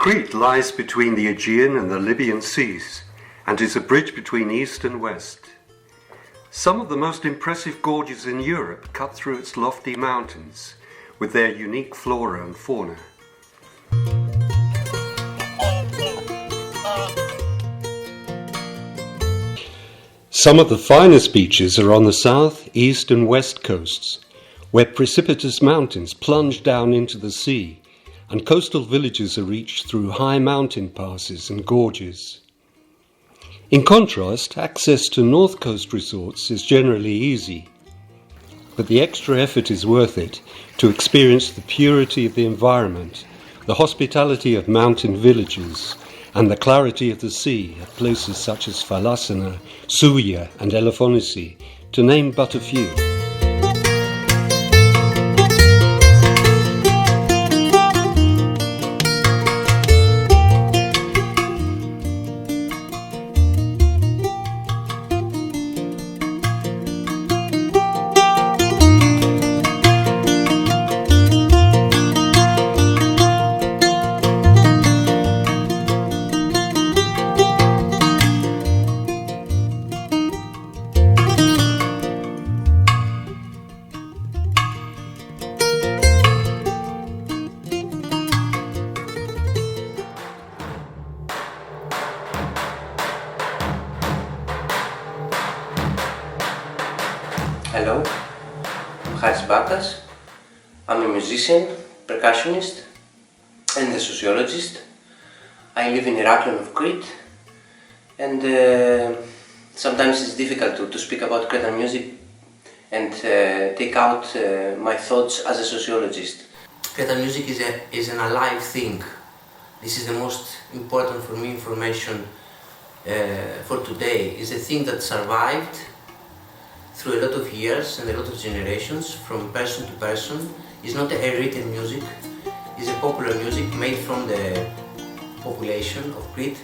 Crete lies between the Aegean and the Libyan seas and is a bridge between east and west. Some of the most impressive gorges in Europe cut through its lofty mountains with their unique flora and fauna. Some of the finest beaches are on the south, east and west coasts, where precipitous mountains plunge down into the sea, and coastal villages are reached through high mountain passes and gorges. In contrast, access to north coast resorts is generally easy, but the extra effort is worth it to experience the purity of the environment, the hospitality of mountain villages, and the clarity of the sea at places such as Thalassaina, Souia and Elefonici, to name but a few. Hello, I'm Haris Bakas. I'm a musician, percussionist and a sociologist. I live in Heraklion of Crete, and sometimes it's difficult to speak about Cretan music and take out my thoughts as a sociologist. Cretan music is an alive thing. This is the most important for me information for today. It's a thing that survived through a lot of years and a lot of generations, from person to person. It's not a written music, it's a popular music made from the population of Crete.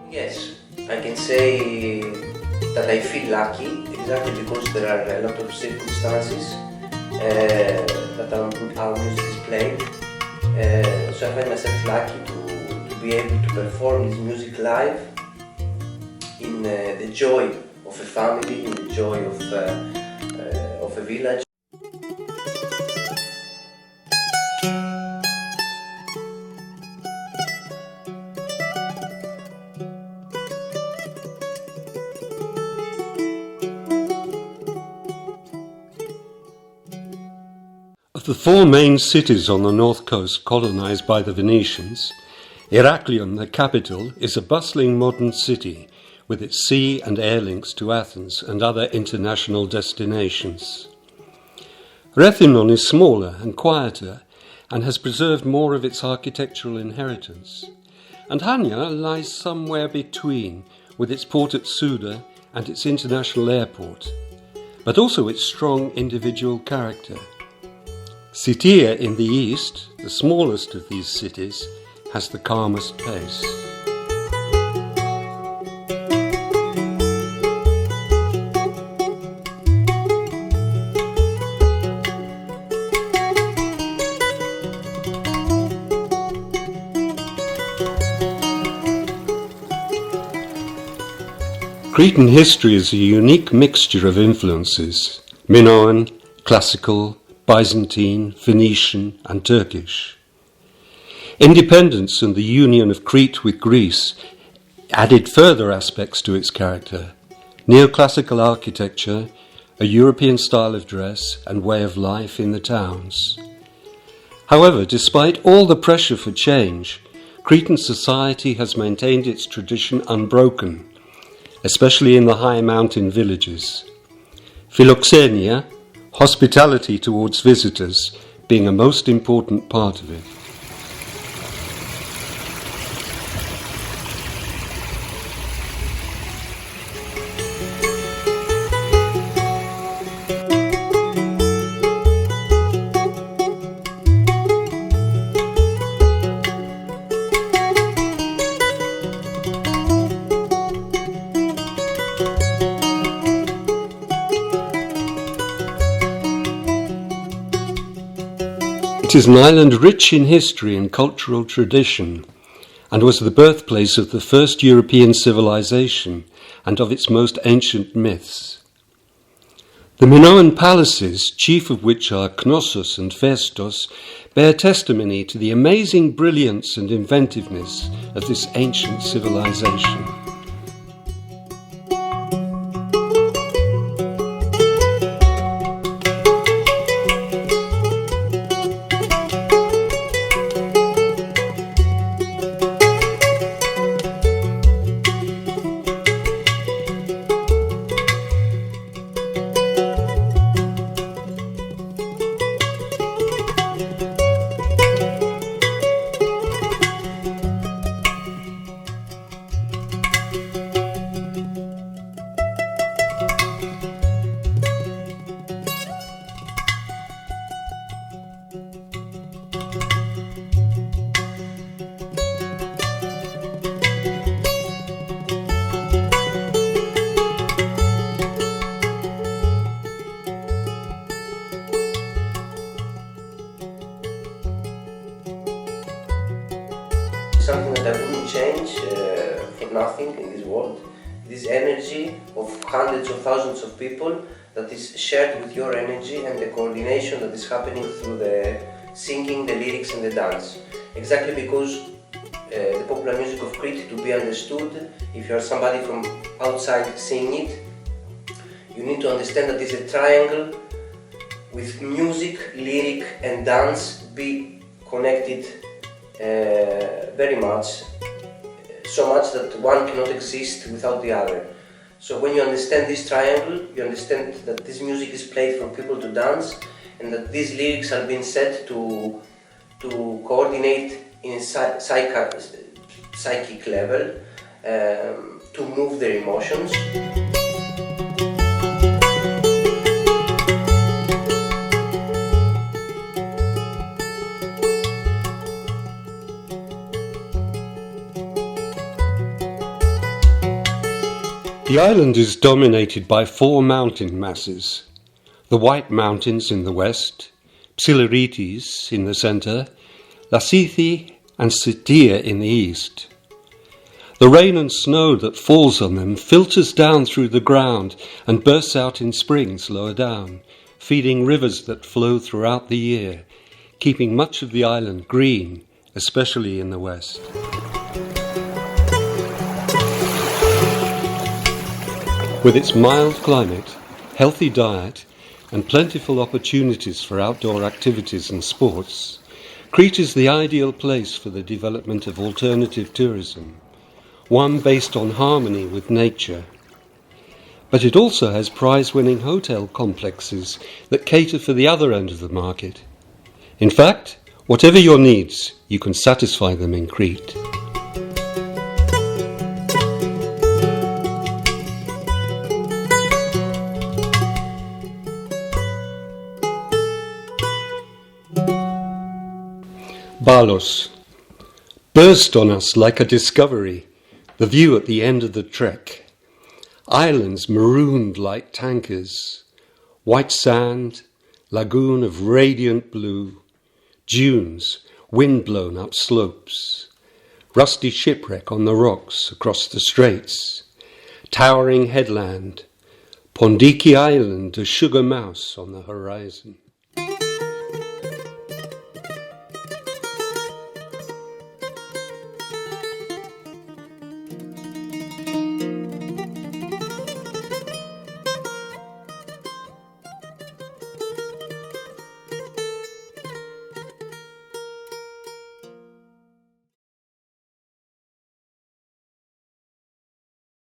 Yes, I can say that I feel lucky, exactly because there are a lot of circumstances that our music is playing. So I find myself lucky to be able to perform this music live in the joy of a family, in the joy of a village. Of the four main cities on the north coast colonized by the Venetians, Heraklion, the capital, is a bustling modern city with its sea and air links to Athens and other international destinations. Rethymnon is smaller and quieter and has preserved more of its architectural inheritance, and Hania lies somewhere between, with its port at Souda and its international airport, but also its strong individual character. Sitia in the east, the smallest of these cities, has the calmest pace. Cretan history is a unique mixture of influences: Minoan, classical, Byzantine, Phoenician and Turkish. Independence and the union of Crete with Greece added further aspects to its character: neoclassical architecture, a European style of dress and way of life in the towns. However, despite all the pressure for change, Cretan society has maintained its tradition unbroken, especially in the high mountain villages. Philoxenia, hospitality towards visitors, being a most important part of it. It is an island rich in history and cultural tradition, and was the birthplace of the first European civilization and of its most ancient myths. The Minoan palaces, chief of which are Knossos and Phaistos, bear testimony to the amazing brilliance and inventiveness of this ancient civilization. Something that I wouldn't change for nothing in this world. This energy of hundreds of thousands of people that is shared with your energy, and the coordination that is happening through the singing, the lyrics and the dance. Exactly because the popular music of Crete, to be understood, if you are somebody from outside seeing it, you need to understand that it's a triangle with music, lyric and dance be connected very much, so much that one cannot exist without the other. So when you understand this triangle, you understand that this music is played for people to dance, and that these lyrics are being set to coordinate in a psychic level, to move their emotions. The island is dominated by four mountain masses: the White Mountains in the west, Psilorites in the centre, Lasithi and Sitia in the east. The rain and snow that falls on them filters down through the ground and bursts out in springs lower down, feeding rivers that flow throughout the year, keeping much of the island green, especially in the west. With its mild climate, healthy diet, and plentiful opportunities for outdoor activities and sports, Crete is the ideal place for the development of alternative tourism, one based on harmony with nature. But it also has prize-winning hotel complexes that cater for the other end of the market. In fact, whatever your needs, you can satisfy them in Crete. Balos. Burst on us like a discovery, the view at the end of the trek. Islands marooned like tankers, white sand, lagoon of radiant blue, dunes, wind-blown up slopes, rusty shipwreck on the rocks across the straits, towering headland, Pondiki Island, a sugar mouse on the horizon.